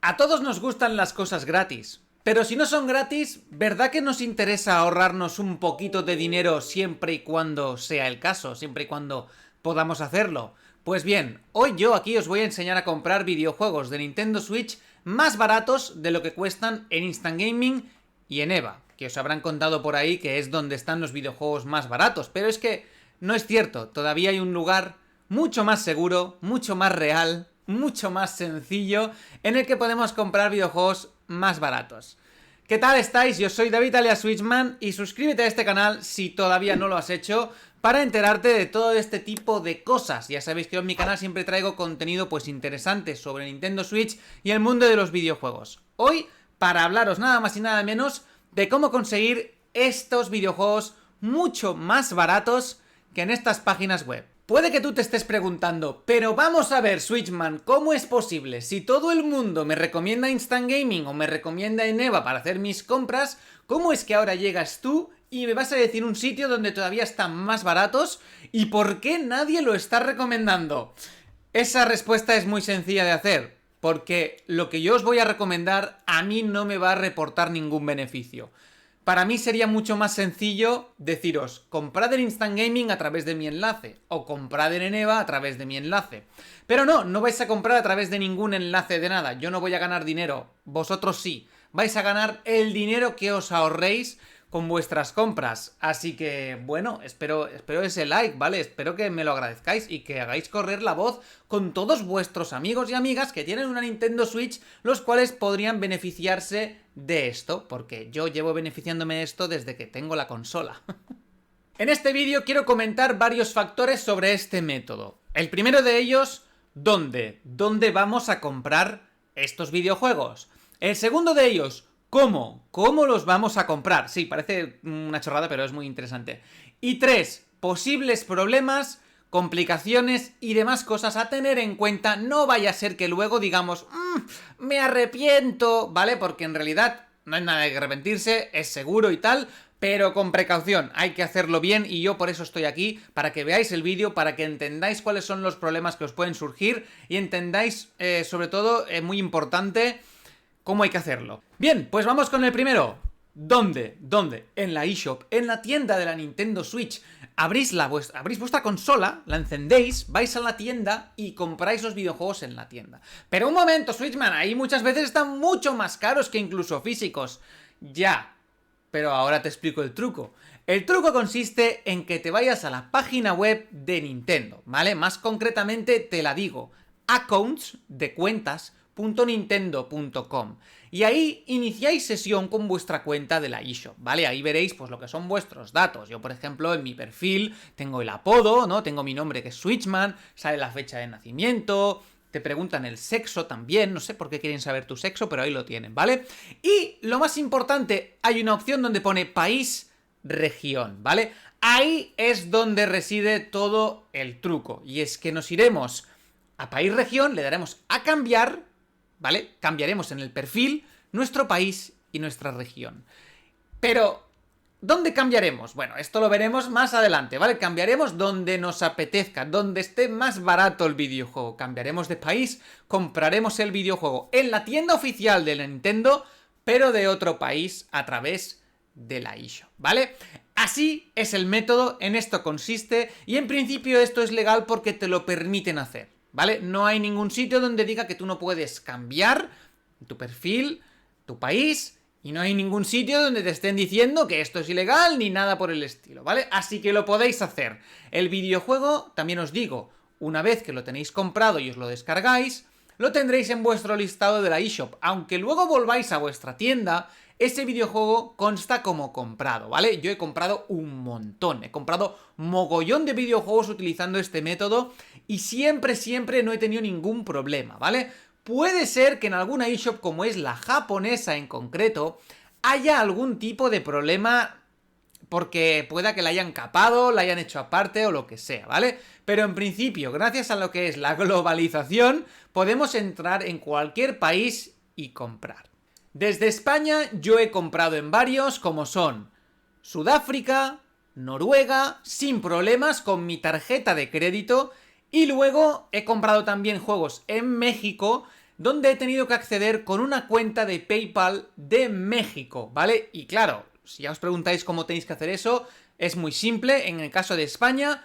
A todos nos gustan las cosas gratis, pero si no son gratis, ¿verdad que nos interesa ahorrarnos un poquito de dinero siempre y cuando sea el caso, siempre y cuando podamos hacerlo? Pues bien, hoy yo aquí os voy a enseñar a comprar videojuegos de Nintendo Switch más baratos de lo que cuestan en Instant Gaming y en EVA, que os habrán contado por ahí que es donde están los videojuegos más baratos, pero es que no es cierto, todavía hay un lugar mucho más seguro, mucho más real, mucho más sencillo, en el que podemos comprar videojuegos más baratos. ¿Qué tal estáis? Yo soy David alias Switchman y suscríbete a este canal si todavía no lo has hecho para enterarte de todo este tipo de cosas. Ya sabéis que yo en mi canal siempre traigo contenido pues interesante sobre Nintendo Switch y el mundo de los videojuegos. Hoy, para hablaros nada más y nada menos de cómo conseguir estos videojuegos mucho más baratos que en estas páginas web. Puede que tú te estés preguntando, pero vamos a ver, Switchman, ¿cómo es posible? Si todo el mundo me recomienda Instant Gaming o me recomienda Eneba para hacer mis compras, ¿cómo es que ahora llegas tú y me vas a decir un sitio donde todavía están más baratos? ¿Y por qué nadie lo está recomendando? Esa respuesta es muy sencilla de hacer, porque lo que yo os voy a recomendar a mí no me va a reportar ningún beneficio. Para mí sería mucho más sencillo deciros, comprad en Instant Gaming a través de mi enlace, o comprad en Eneba a través de mi enlace. Pero no vais a comprar a través de ningún enlace de nada, yo no voy a ganar dinero, vosotros sí, vais a ganar el dinero que os ahorréis con vuestras compras. Así que, bueno, espero ese like, ¿vale? Espero que me lo agradezcáis y que hagáis correr la voz con todos vuestros amigos y amigas que tienen una Nintendo Switch, los cuales podrían beneficiarse de esto, porque yo llevo beneficiándome de esto desde que tengo la consola. En este vídeo quiero comentar varios factores sobre este método. El primero de ellos, ¿dónde? ¿Dónde vamos a comprar estos videojuegos? El segundo de ellos, ¿cómo? ¿Cómo los vamos a comprar? Sí, parece una chorrada, pero es muy interesante. Y 3, posibles problemas, complicaciones y demás cosas a tener en cuenta. No vaya a ser que luego digamos, me arrepiento, ¿vale? Porque en realidad no hay nada de que arrepentirse, es seguro y tal, pero con precaución, hay que hacerlo bien y yo por eso estoy aquí, para que veáis el vídeo, para que entendáis cuáles son los problemas que os pueden surgir y entendáis, sobre todo, muy importante, cómo hay que hacerlo. Bien, pues vamos con el primero. ¿Dónde? ¿Dónde? En la eShop, en la tienda de la Nintendo Switch. Abrís vuestra consola, la encendéis, vais a la tienda y compráis los videojuegos en la tienda. Pero un momento, Switchman, ahí muchas veces están mucho más caros que incluso físicos. Ya, pero ahora te explico el truco. El truco consiste en que te vayas a la página web de Nintendo, ¿vale? Más concretamente te la digo, accounts de cuentas.nintendo.com. Y ahí iniciáis sesión con vuestra cuenta de la eShop, ¿vale? Ahí veréis pues lo que son vuestros datos. Yo, por ejemplo, en mi perfil tengo el apodo, ¿no? Tengo mi nombre que es Switchman, sale la fecha de nacimiento, te preguntan el sexo también, no sé por qué quieren saber tu sexo, pero ahí lo tienen, ¿vale? Y lo más importante, hay una opción donde pone país, región, ¿vale? Ahí es donde reside todo el truco. Y es que nos iremos a país, región, le daremos a cambiar, ¿vale? Cambiaremos en el perfil nuestro país y nuestra región. Pero ¿dónde cambiaremos? Bueno, esto lo veremos más adelante, ¿vale? Cambiaremos donde nos apetezca, donde esté más barato el videojuego. Cambiaremos de país, compraremos el videojuego en la tienda oficial de la Nintendo, pero de otro país a través de la eShop, ¿vale? Así es el método, en esto consiste, y en principio esto es legal porque te lo permiten hacer, ¿vale? No hay ningún sitio donde diga que tú no puedes cambiar tu perfil, tu país, y no hay ningún sitio donde te estén diciendo que esto es ilegal ni nada por el estilo, ¿vale? Así que lo podéis hacer. El videojuego, también os digo, una vez que lo tenéis comprado y os lo descargáis, lo tendréis en vuestro listado de la eShop. Aunque luego volváis a vuestra tienda, ese videojuego consta como comprado, ¿vale? Yo he comprado un montón, he comprado mogollón de videojuegos utilizando este método y siempre no he tenido ningún problema, ¿vale? Puede ser que en alguna eShop, como es la japonesa en concreto, haya algún tipo de problema porque pueda que la hayan capado, la hayan hecho aparte o lo que sea, ¿vale? Pero en principio, gracias a lo que es la globalización, podemos entrar en cualquier país y comprar. Desde España yo he comprado en varios, como son Sudáfrica, Noruega, sin problemas con mi tarjeta de crédito, y luego he comprado también juegos en México donde he tenido que acceder con una cuenta de PayPal de México, ¿vale? Y claro, si ya os preguntáis cómo tenéis que hacer eso, es muy simple. En el caso de España,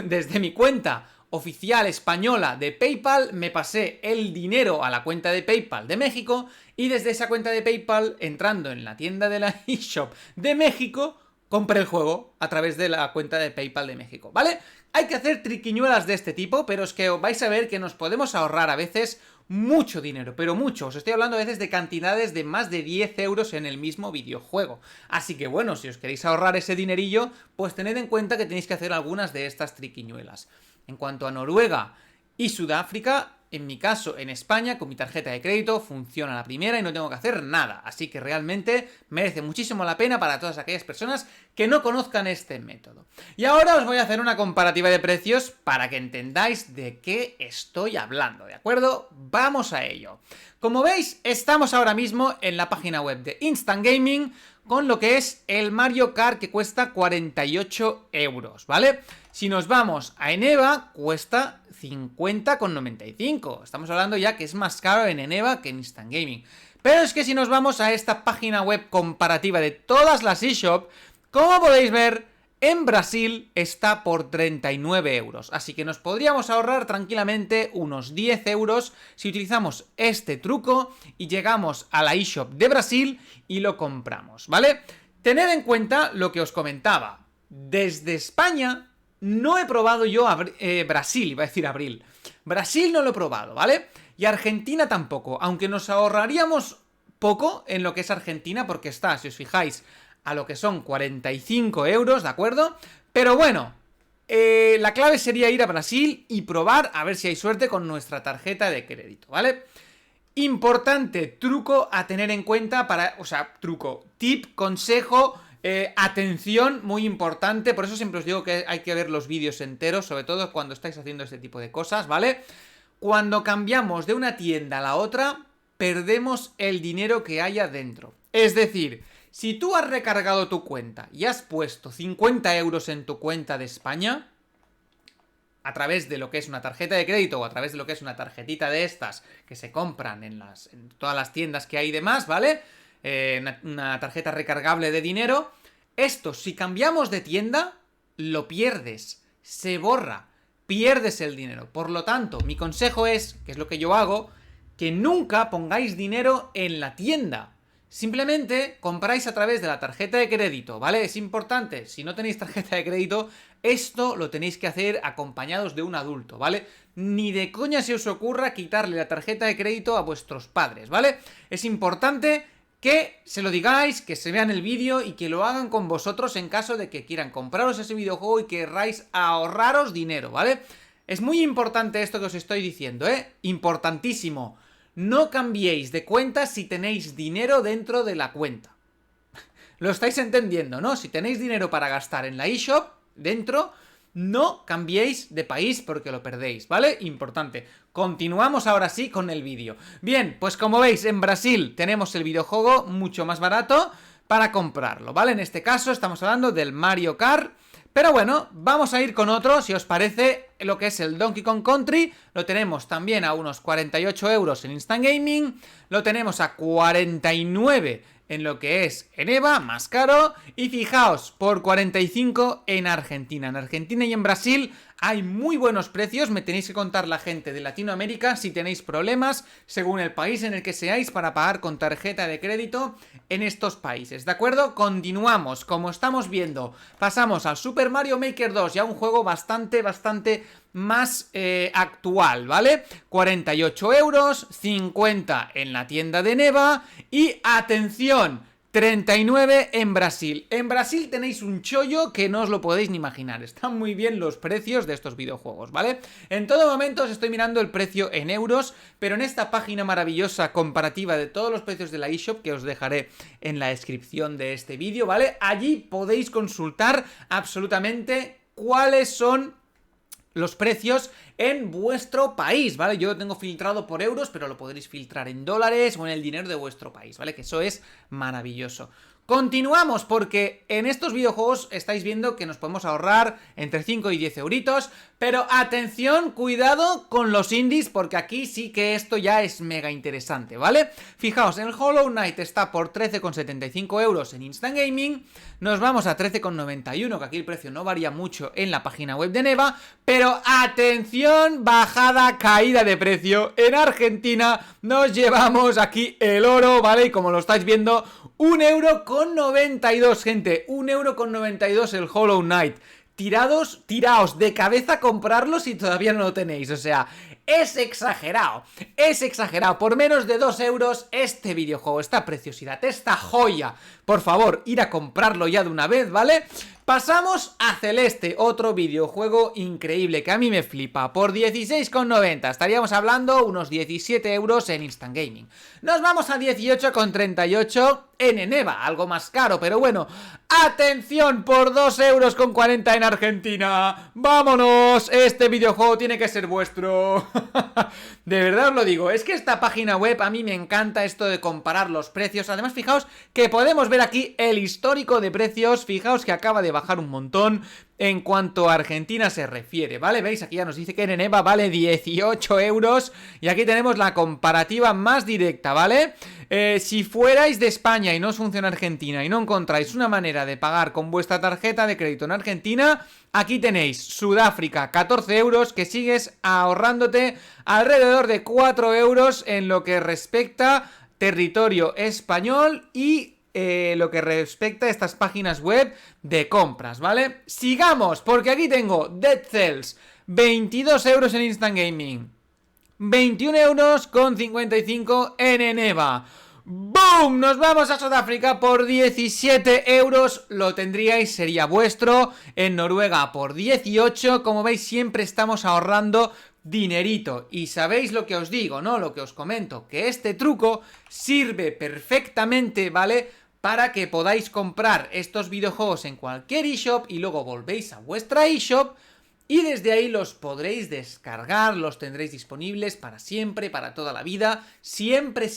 desde mi cuenta oficial española de PayPal, me pasé el dinero a la cuenta de PayPal de México y desde esa cuenta de PayPal, entrando en la tienda de la eShop de México, compré el juego a través de la cuenta de PayPal de México, ¿vale? Hay que hacer triquiñuelas de este tipo, pero es que vais a ver que nos podemos ahorrar a veces mucho dinero, pero mucho. Os estoy hablando a veces de cantidades de más de 10 euros en el mismo videojuego. Así que bueno, si os queréis ahorrar ese dinerillo, pues tened en cuenta que tenéis que hacer algunas de estas triquiñuelas. En cuanto a Noruega y Sudáfrica, en mi caso, en España, con mi tarjeta de crédito, funciona la primera y no tengo que hacer nada. Así que realmente merece muchísimo la pena para todas aquellas personas que no conozcan este método. Y ahora os voy a hacer una comparativa de precios para que entendáis de qué estoy hablando, ¿de acuerdo? Vamos a ello. Como veis, estamos ahora mismo en la página web de Instant Gaming con lo que es el Mario Kart, que cuesta 48 euros, ¿vale? Si nos vamos a Eneba, cuesta 50,95. Estamos hablando ya que es más caro en Eneba que en Instant Gaming. Pero es que si nos vamos a esta página web comparativa de todas las eShop, como podéis ver, en Brasil está por 39 euros. Así que nos podríamos ahorrar tranquilamente unos 10 euros si utilizamos este truco y llegamos a la eShop de Brasil y lo compramos, ¿vale? Tened en cuenta lo que os comentaba. Desde España no he probado yo Brasil, iba a decir abril. Brasil no lo he probado, ¿vale? Y Argentina tampoco, aunque nos ahorraríamos poco en lo que es Argentina, porque está, si os fijáis, a lo que son 45 euros, ¿de acuerdo? Pero bueno, la clave sería ir a Brasil y probar a ver si hay suerte con nuestra tarjeta de crédito, ¿vale? Importante truco a tener en cuenta tip, consejo, atención, muy importante. Por eso siempre os digo que hay que ver los vídeos enteros, sobre todo cuando estáis haciendo este tipo de cosas, ¿vale? Cuando cambiamos de una tienda a la otra, perdemos el dinero que haya dentro. Es decir, si tú has recargado tu cuenta y has puesto 50 euros en tu cuenta de España, a través de lo que es una tarjeta de crédito o a través de lo que es una tarjetita de estas que se compran en todas las tiendas que hay y demás, ¿vale? Una tarjeta recargable de dinero. Esto, si cambiamos de tienda, lo pierdes, se borra, pierdes el dinero. Por lo tanto, mi consejo es, que es lo que yo hago, que nunca pongáis dinero en la tienda. Simplemente compráis a través de la tarjeta de crédito, ¿vale? Es importante, si no tenéis tarjeta de crédito, esto lo tenéis que hacer acompañados de un adulto, ¿vale? Ni de coña se os ocurra quitarle la tarjeta de crédito a vuestros padres, ¿vale? Es importante que se lo digáis, que se vean el vídeo y que lo hagan con vosotros en caso de que quieran compraros ese videojuego y querráis ahorraros dinero, ¿vale? Es muy importante esto que os estoy diciendo, ¿eh? Importantísimo. No cambiéis de cuenta si tenéis dinero dentro de la cuenta. Lo estáis entendiendo, ¿no? Si tenéis dinero para gastar en la eShop, dentro, no cambiéis de país porque lo perdéis, ¿vale? Importante. Continuamos ahora sí con el vídeo. Bien, pues como veis, en Brasil tenemos el videojuego mucho más barato para comprarlo, ¿vale? En este caso estamos hablando del Mario Kart. Pero bueno, vamos a ir con otro, si os parece, lo que es el Donkey Kong Country. Lo tenemos también a unos 48 euros en Instant Gaming. Lo tenemos a 49 en lo que es Eneba, más caro. Y fijaos, por 45 en Argentina. En Argentina y en Brasil hay muy buenos precios. Me tenéis que contar la gente de Latinoamérica si tenéis problemas, según el país en el que seáis, para pagar con tarjeta de crédito en estos países, ¿de acuerdo? Continuamos, como estamos viendo, pasamos al Super Mario Maker 2, ya un juego bastante más actual, ¿vale? 48 euros, 50 en la tienda de Neva y, atención, 39 en Brasil. En Brasil tenéis un chollo que no os lo podéis ni imaginar. Están muy bien los precios de estos videojuegos, ¿vale? En todo momento os estoy mirando el precio en euros, pero en esta página maravillosa comparativa de todos los precios de la eShop, que os dejaré en la descripción de este vídeo, ¿vale? Allí podéis consultar absolutamente cuáles son los precios en vuestro país, ¿vale? Yo lo tengo filtrado por euros, pero lo podréis filtrar en dólares o en el dinero de vuestro país, ¿vale? Que eso es maravilloso. Continuamos porque en estos videojuegos estáis viendo que nos podemos ahorrar entre 5 y 10 euritos, pero atención, cuidado con los indies porque aquí sí que esto ya es mega interesante, ¿vale? Fijaos, el Hollow Knight está por 13,75 euros en Instant Gaming, nos vamos a 13,91, que aquí el precio no varía mucho en la página web de Neva, pero atención, bajada, caída de precio, en Argentina nos llevamos aquí el oro, ¿vale? Y como lo estáis viendo, 1,92 €, gente, 1,92 € el Hollow Knight. Tiraos de cabeza a comprarlo si todavía no lo tenéis, o sea, es exagerado, por menos de 2 euros este videojuego, esta preciosidad, esta joya, por favor, ir a comprarlo ya de una vez, ¿vale? Pasamos a Celeste, otro videojuego increíble que a mí me flipa, por 16,90, estaríamos hablando unos 17 euros en Instant Gaming. Nos vamos a 18,38 en Eneva, algo más caro, pero bueno, atención, por 2,40 € en Argentina, vámonos, este videojuego tiene que ser vuestro. De verdad os lo digo, es que esta página web a mí me encanta esto de comparar los precios, además fijaos que podemos ver aquí el histórico de precios, fijaos que acaba de bajar un montón en cuanto a Argentina se refiere, ¿vale? ¿Veis? Aquí ya nos dice que en Eneva vale 18 euros y aquí tenemos la comparativa más directa, ¿vale? Si fuerais de España y no os funciona Argentina y no encontráis una manera de pagar con vuestra tarjeta de crédito en Argentina, aquí tenéis Sudáfrica, 14 euros, que sigues ahorrándote alrededor de 4 euros en lo que respecta territorio español y lo que respecta a estas páginas web de compras, ¿vale? Sigamos, porque aquí tengo Dead Cells, 22 euros en Instant Gaming, 21,55 € en Eneva. ¡Boom! Nos vamos a Sudáfrica por 17 euros, lo tendríais, sería vuestro. En Noruega por 18, como veis siempre estamos ahorrando dinerito. Y sabéis lo que os digo, ¿no? Lo que os comento, que este truco sirve perfectamente, ¿vale? Para que podáis comprar estos videojuegos en cualquier eShop y luego volvéis a vuestra eShop y desde ahí los podréis descargar, los tendréis disponibles para siempre, para toda la vida, siempre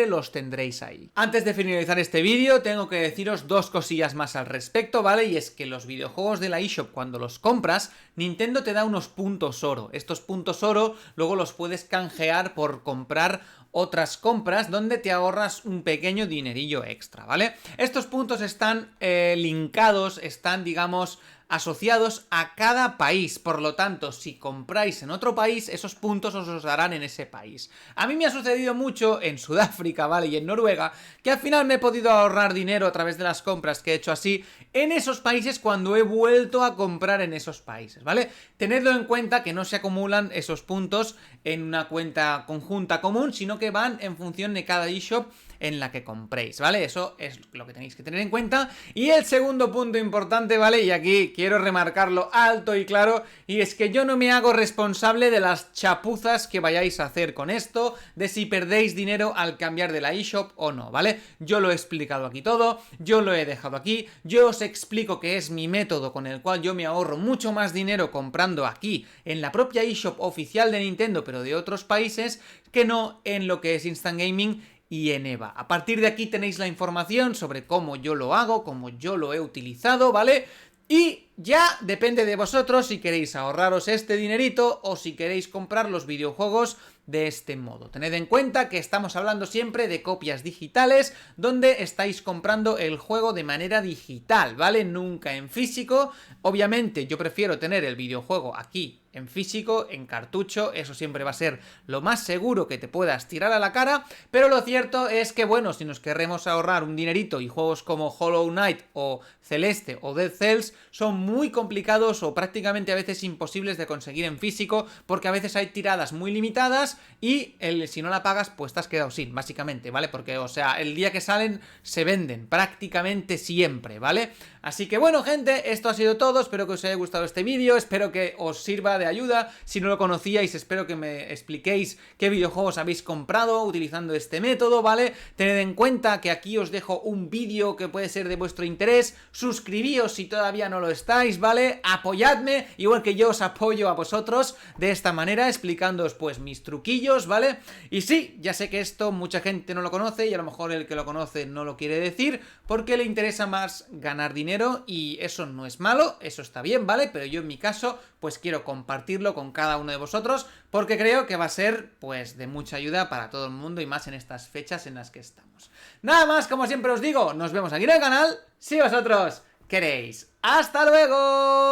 los tendréis ahí. Antes de finalizar este vídeo tengo que deciros dos cosillas más al respecto, ¿vale? Y es que los videojuegos de la eShop cuando los compras, Nintendo te da unos puntos oro. Estos puntos oro luego los puedes canjear por comprar otras compras donde te ahorras un pequeño dinerillo extra, ¿vale? Estos puntos están linkados, están, digamos, asociados a cada país, por lo tanto, si compráis en otro país, esos puntos os los darán en ese país. A mí me ha sucedido mucho en Sudáfrica, ¿vale? Y en Noruega, que al final me he podido ahorrar dinero a través de las compras que he hecho así en esos países cuando he vuelto a comprar en esos países, ¿vale? Tenedlo en cuenta que no se acumulan esos puntos en una cuenta conjunta común, sino que van en función de cada eShop en la que compréis, ¿vale? Eso es lo que tenéis que tener en cuenta. Y el segundo punto importante, ¿vale? Y aquí quiero remarcarlo alto y claro, y es que yo no me hago responsable de las chapuzas que vayáis a hacer con esto, de si perdéis dinero al cambiar de la eShop o no, ¿vale? Yo lo he explicado aquí todo, yo lo he dejado aquí, yo os explico que es mi método con el cual yo me ahorro mucho más dinero comprando aquí, en la propia eShop oficial de Nintendo, pero de otros países, que no en lo que es Instant Gaming y Eneva. A partir de aquí tenéis la información sobre cómo yo lo hago, cómo yo lo he utilizado, ¿vale? Y ya depende de vosotros si queréis ahorraros este dinerito o si queréis comprar los videojuegos de este modo. Tened en cuenta que estamos hablando siempre de copias digitales donde estáis comprando el juego de manera digital, ¿vale? Nunca en físico. Obviamente yo prefiero tener el videojuego aquí en físico, en cartucho, eso siempre va a ser lo más seguro que te puedas tirar a la cara, pero lo cierto es que, bueno, si nos queremos ahorrar un dinerito y juegos como Hollow Knight o Celeste o Dead Cells son muy complicados o prácticamente a veces imposibles de conseguir en físico porque a veces hay tiradas muy limitadas y si no la pagas pues te has quedado sin, básicamente, ¿vale? Porque, o sea, el día que salen se venden prácticamente siempre, ¿vale? Así que bueno, gente, esto ha sido todo, espero que os haya gustado este vídeo, espero que os sirva de ayuda. Si no lo conocíais, espero que me expliquéis qué videojuegos habéis comprado utilizando este método, ¿vale? Tened en cuenta que aquí os dejo un vídeo que puede ser de vuestro interés. Suscribíos si todavía no lo estáis, ¿vale? Apoyadme, igual que yo os apoyo a vosotros de esta manera, explicándoos pues mis truquillos, ¿vale? Y sí, ya sé que esto mucha gente no lo conoce y a lo mejor el que lo conoce no lo quiere decir porque le interesa más ganar dinero, y eso no es malo, eso está bien, ¿vale? Pero yo en mi caso pues quiero compartirlo con cada uno de vosotros porque creo que va a ser pues de mucha ayuda para todo el mundo y más en estas fechas en las que estamos. Nada más, como siempre os digo, nos vemos aquí en el canal si vosotros queréis. ¡Hasta luego!